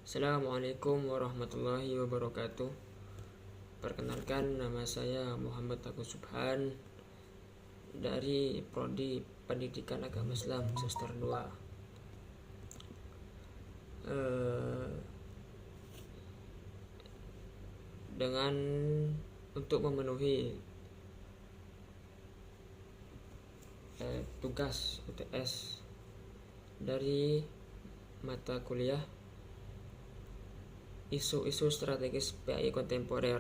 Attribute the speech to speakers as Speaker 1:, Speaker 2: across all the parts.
Speaker 1: Assalamualaikum warahmatullahi wabarakatuh. Perkenalkan, nama saya Muhammad Agus Subhan dari Prodi Pendidikan Agama Islam Semester 2. Dengan untuk memenuhi tugas UTS dari mata kuliah isu-isu strategis PAI kontemporer.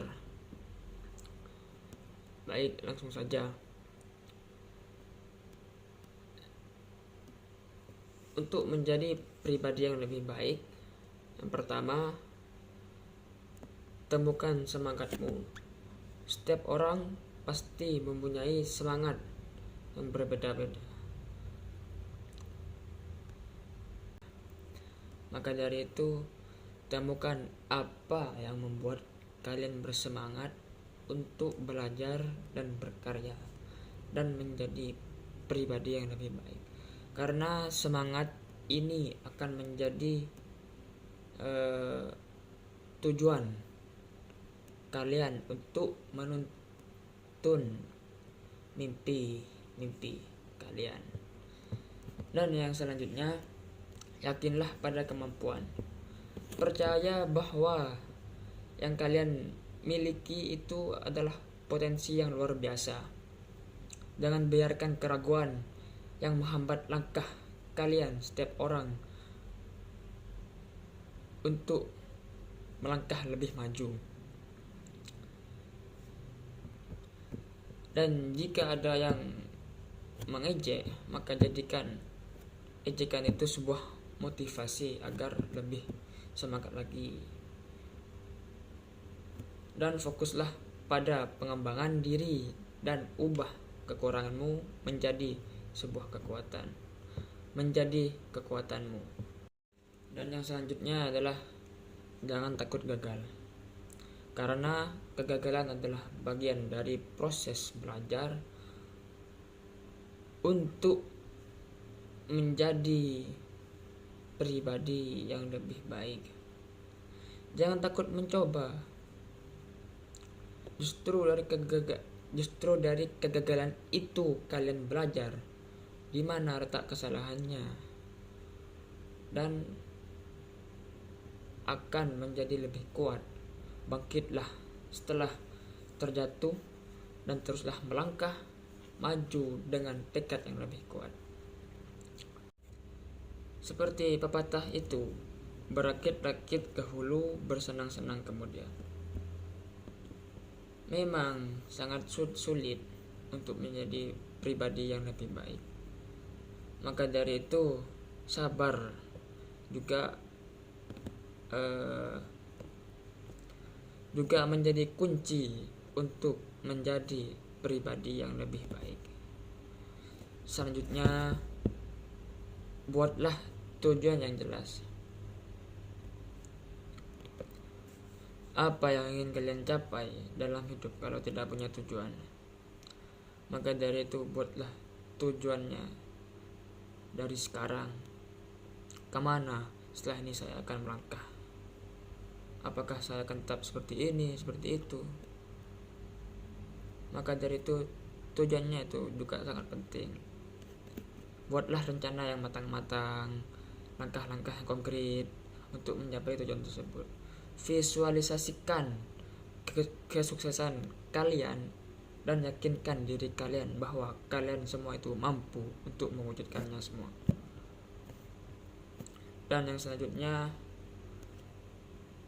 Speaker 1: Baik, langsung saja. Untuk menjadi pribadi yang lebih baik, yang pertama, temukan semangatmu. Setiap orang pasti mempunyai semangat yang berbeda-beda. Maka dari itu, temukan apa yang membuat kalian bersemangat untuk belajar dan berkarya dan menjadi pribadi yang lebih baik. Karena semangat ini akan menjadi tujuan kalian untuk menuntun mimpi kalian. Dan yang selanjutnya, yakinlah pada kemampuan. Percaya bahwa yang kalian miliki itu adalah potensi yang luar biasa. Jangan biarkan keraguan yang menghambat langkah kalian, setiap orang, untuk melangkah lebih maju. Dan jika ada yang mengejek, maka jadikan ejekan itu sebuah motivasi agar lebih semangat lagi. Dan fokuslah pada pengembangan diri dan ubah kekuranganmu menjadi sebuah kekuatan, menjadi kekuatanmu. Dan yang selanjutnya adalah jangan takut gagal. Karena kegagalan adalah bagian dari proses belajar untuk menjadi pribadi yang lebih baik. Jangan takut mencoba. Justru dari kegagalan itu kalian belajar di mana letak kesalahannya dan akan menjadi lebih kuat. Bangkitlah setelah terjatuh dan teruslah melangkah maju dengan tekad yang lebih kuat. Seperti pepatah itu, berakit-rakit dahulu, bersenang-senang kemudian. Memang sangat sulit untuk menjadi pribadi yang lebih baik. Maka dari itu, sabar juga menjadi kunci untuk menjadi pribadi yang lebih baik. Selanjutnya, buatlah tujuan yang jelas. Apa yang ingin kalian capai dalam hidup kalau tidak punya tujuan? Maka dari itu, buatlah tujuannya dari sekarang. Kemana setelah ini saya akan melangkah? Apakah saya akan tetap seperti ini, seperti itu? Maka dari itu, tujuannya itu juga sangat penting. Buatlah rencana yang matang-matang, langkah-langkah yang konkret untuk mencapai tujuan tersebut. Visualisasikan kesuksesan kalian dan yakinkan diri kalian bahwa kalian semua itu mampu untuk mewujudkannya semua. Dan yang selanjutnya,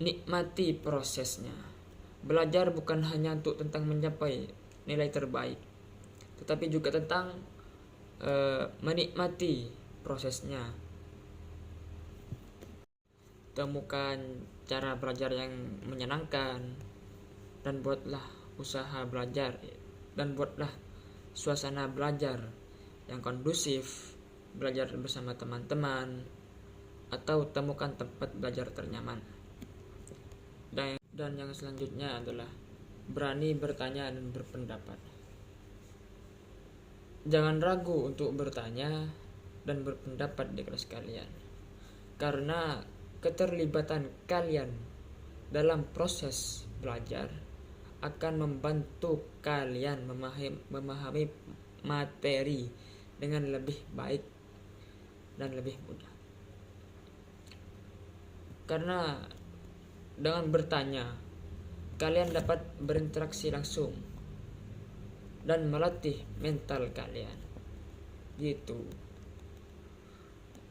Speaker 1: nikmati prosesnya. Belajar bukan hanya tentang mencapai nilai terbaik, tetapi juga tentang menikmati prosesnya. Temukan cara belajar yang menyenangkan dan buatlah usaha belajar dan buatlah suasana belajar yang kondusif, belajar bersama teman-teman, atau temukan tempat belajar ternyaman. Dan yang selanjutnya adalah berani bertanya dan berpendapat. Jangan ragu untuk bertanya dan berpendapat di kelas kalian. Karena keterlibatan kalian dalam proses belajar akan membantu kalian memahami materi dengan lebih baik dan lebih mudah. Karena dengan bertanya, kalian dapat berinteraksi langsung dan melatih mental kalian. Gitu.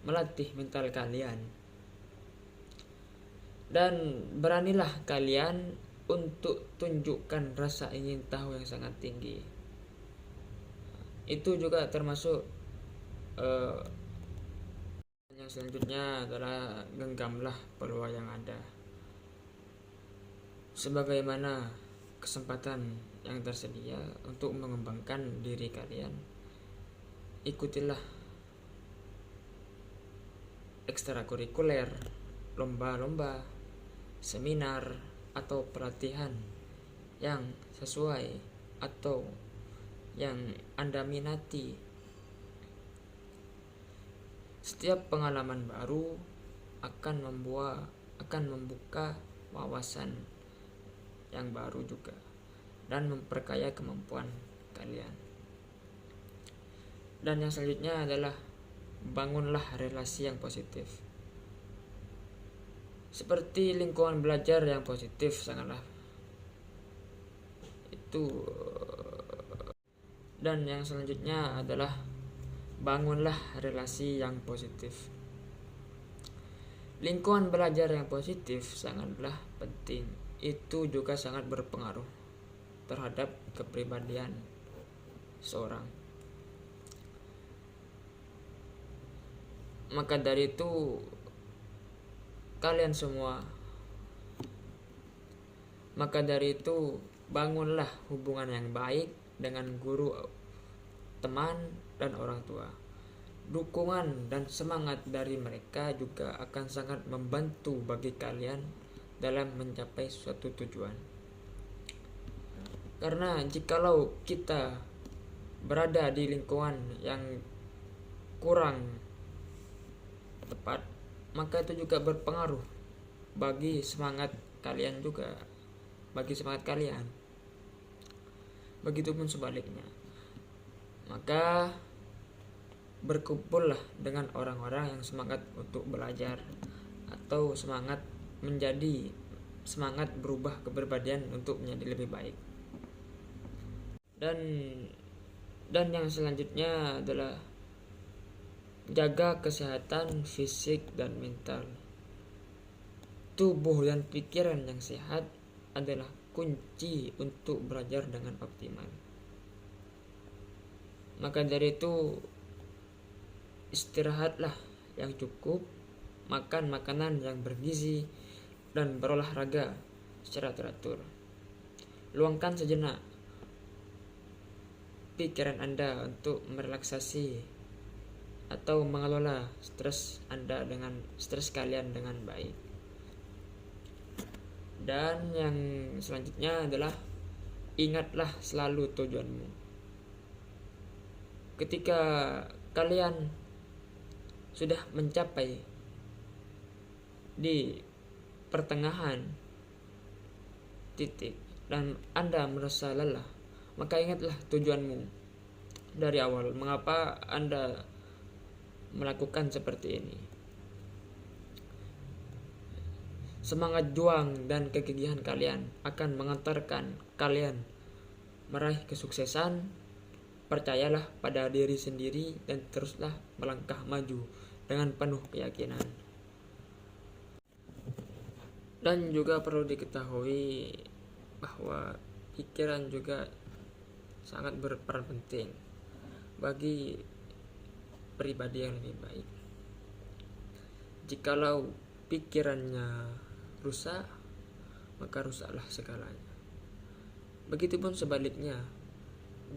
Speaker 1: Melatih mental kalian. Dan beranilah kalian untuk tunjukkan rasa ingin tahu yang sangat tinggi. Itu juga termasuk yang selanjutnya adalah genggamlah peluang yang ada. Sebagaimana kesempatan yang tersedia untuk mengembangkan diri kalian, ikutilah ekstrakurikuler, lomba-lomba, seminar, atau pelatihan yang sesuai atau yang Anda minati. Setiap pengalaman baru akan membuka wawasan yang baru juga dan memperkaya kemampuan kalian. Dan yang selanjutnya adalah bangunlah relasi yang positif. Seperti lingkungan belajar yang positif sangatlah itu. Dan yang selanjutnya adalah bangunlah relasi yang positif. Lingkungan belajar yang positif sangatlah penting. Itu juga sangat berpengaruh terhadap kepribadian seorang. Maka dari itu bangunlah hubungan yang baik dengan guru, teman, dan orang tua. Dukungan dan semangat dari mereka juga akan sangat membantu bagi kalian dalam mencapai suatu tujuan. Karena jikalau kita berada di lingkungan yang kurang tepat, maka itu juga berpengaruh bagi semangat kalian juga, bagi semangat kalian. Begitupun sebaliknya. Maka berkumpullah dengan orang-orang yang semangat untuk belajar atau semangat berubah kepribadian untuk menjadi lebih baik. Dan yang selanjutnya adalah jaga kesehatan fisik dan mental. Tubuh dan pikiran yang sehat adalah kunci untuk belajar dengan optimal. Maka dari itu, istirahatlah yang cukup, makan makanan yang bergizi, dan berolahraga secara teratur. Luangkan sejenak pikiran Anda untuk merelaksasi atau mengelola stres kalian dengan baik. Dan yang selanjutnya adalah ingatlah selalu tujuanmu. Ketika kalian sudah mencapai di pertengahan titik dan Anda merasa lelah, maka ingatlah tujuanmu dari awal. Mengapa Anda melakukan seperti ini? Semangat juang dan kegigihan kalian akan mengantarkan kalian meraih kesuksesan. Percayalah pada diri sendiri dan teruslah melangkah maju dengan penuh keyakinan. Dan juga perlu diketahui bahwa pikiran juga sangat berperan penting bagi pribadi yang lebih baik. Jikalau pikirannya rusak, maka rusaklah segalanya. Begitupun sebaliknya,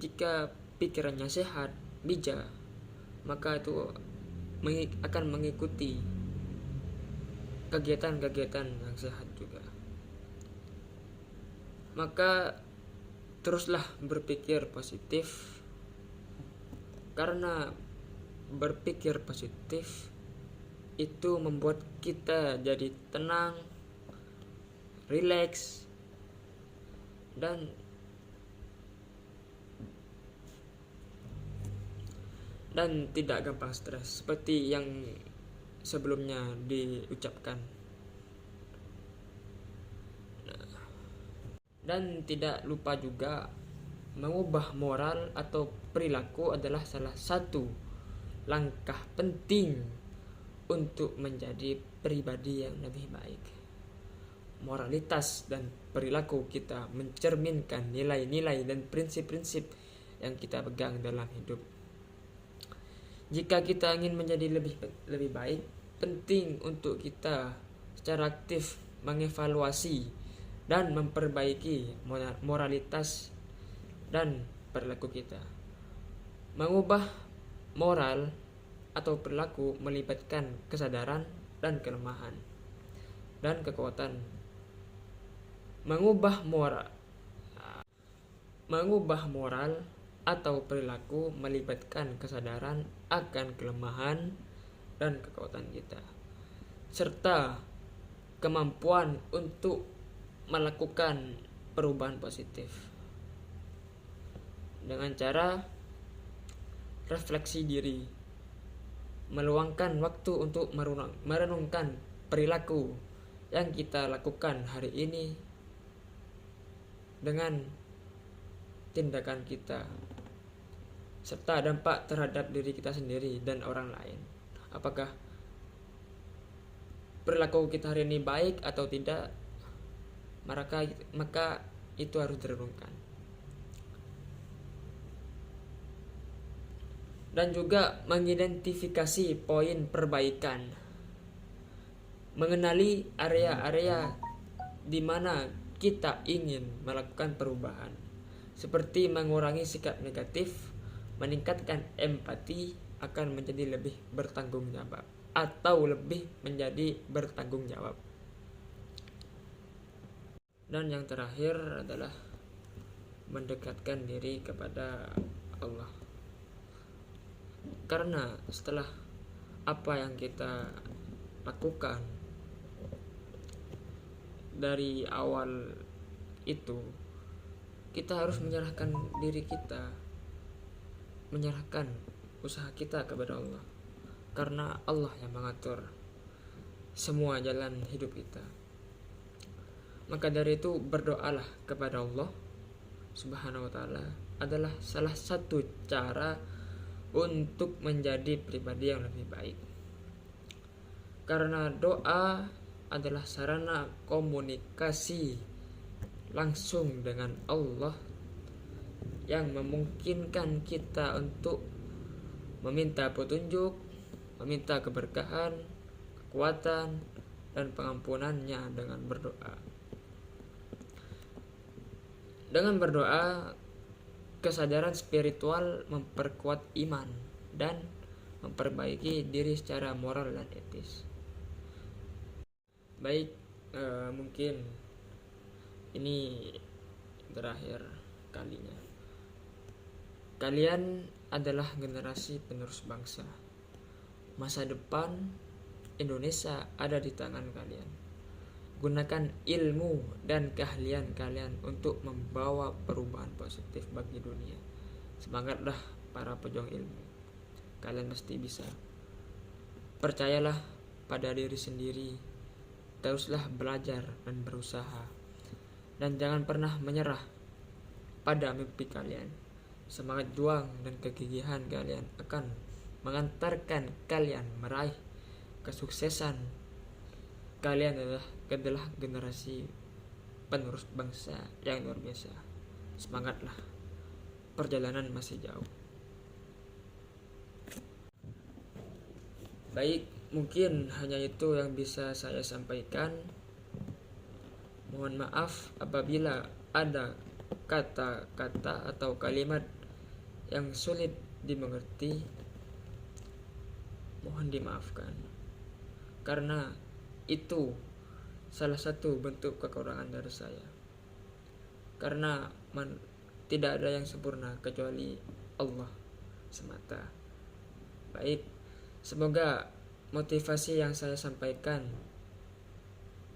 Speaker 1: jika pikirannya sehat, bijak, maka itu akan mengikuti kegiatan-kegiatan yang sehat juga. Maka teruslah berpikir positif, karena berpikir positif itu membuat kita jadi tenang, rileks, dan tidak gampang stres seperti yang sebelumnya diucapkan. Dan tidak lupa juga, mengubah moral atau perilaku adalah salah satu langkah penting untuk menjadi pribadi yang lebih baik. Moralitas dan perilaku kita mencerminkan nilai-nilai dan prinsip-prinsip yang kita pegang dalam hidup. Jika kita ingin menjadi lebih baik, penting untuk kita secara aktif mengevaluasi dan memperbaiki moralitas dan perilaku kita. Mengubah moral atau perilaku melibatkan kesadaran dan kelemahan dan kekuatan. Mengubah moral atau perilaku melibatkan kesadaran akan kelemahan dan kekuatan kita, serta kemampuan untuk melakukan perubahan positif dengan cara refleksi diri, meluangkan waktu untuk merenungkan perilaku yang kita lakukan hari ini dengan tindakan kita, serta dampak terhadap diri kita sendiri dan orang lain. Apakah perilaku kita hari ini baik atau tidak? Maka itu harus direnungkan. Dan juga mengidentifikasi poin perbaikan, mengenali area-area di mana kita ingin melakukan perubahan, seperti mengurangi sikap negatif, meningkatkan empati, akan menjadi lebih bertanggung jawab atau lebih menjadi bertanggung jawab. Dan yang terakhir adalah mendekatkan diri kepada Allah. Karena setelah apa yang kita lakukan dari awal itu, kita harus menyerahkan diri kita, menyerahkan usaha kita kepada Allah. Karena Allah yang mengatur semua jalan hidup kita. Maka dari itu, berdoalah kepada Allah Subhanahu wa ta'ala adalah salah satu cara untuk menjadi pribadi yang lebih baik. Karena doa adalah sarana komunikasi langsung dengan Allah yang memungkinkan kita untuk meminta petunjuk, meminta keberkahan, kekuatan, dan pengampunannya dengan berdoa. Dengan berdoa, kesadaran spiritual memperkuat iman dan memperbaiki diri secara moral dan etis. Baik, mungkin ini terakhir kalinya. Kalian adalah generasi penerus bangsa. Masa depan Indonesia ada di tangan kalian. Gunakan ilmu dan keahlian kalian untuk membawa perubahan positif bagi dunia. Semangatlah para pejuang ilmu. Kalian pasti bisa. Percayalah pada diri sendiri. Teruslah belajar dan berusaha. Dan jangan pernah menyerah pada mimpi kalian. Semangat juang dan kegigihan kalian akan mengantarkan kalian meraih kesuksesan. Kalian adalah generasi penerus bangsa yang luar biasa. Semangatlah, perjalanan masih jauh. Baik, mungkin hanya itu yang bisa saya sampaikan. Mohon maaf apabila ada kata-kata atau kalimat yang sulit dimengerti. Mohon dimaafkan, karena itu salah satu bentuk kekurangan dari saya. Karena tidak ada yang sempurna kecuali Allah semata. Baik, semoga motivasi yang saya sampaikan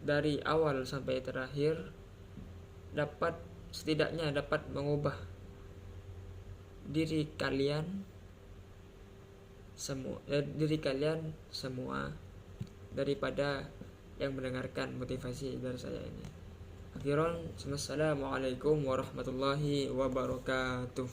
Speaker 1: dari awal sampai terakhir setidaknya dapat mengubah diri kalian semua daripada yang mendengarkan motivasi dari saya ini. Akhiran, assalamualaikum warahmatullahi wabarakatuh.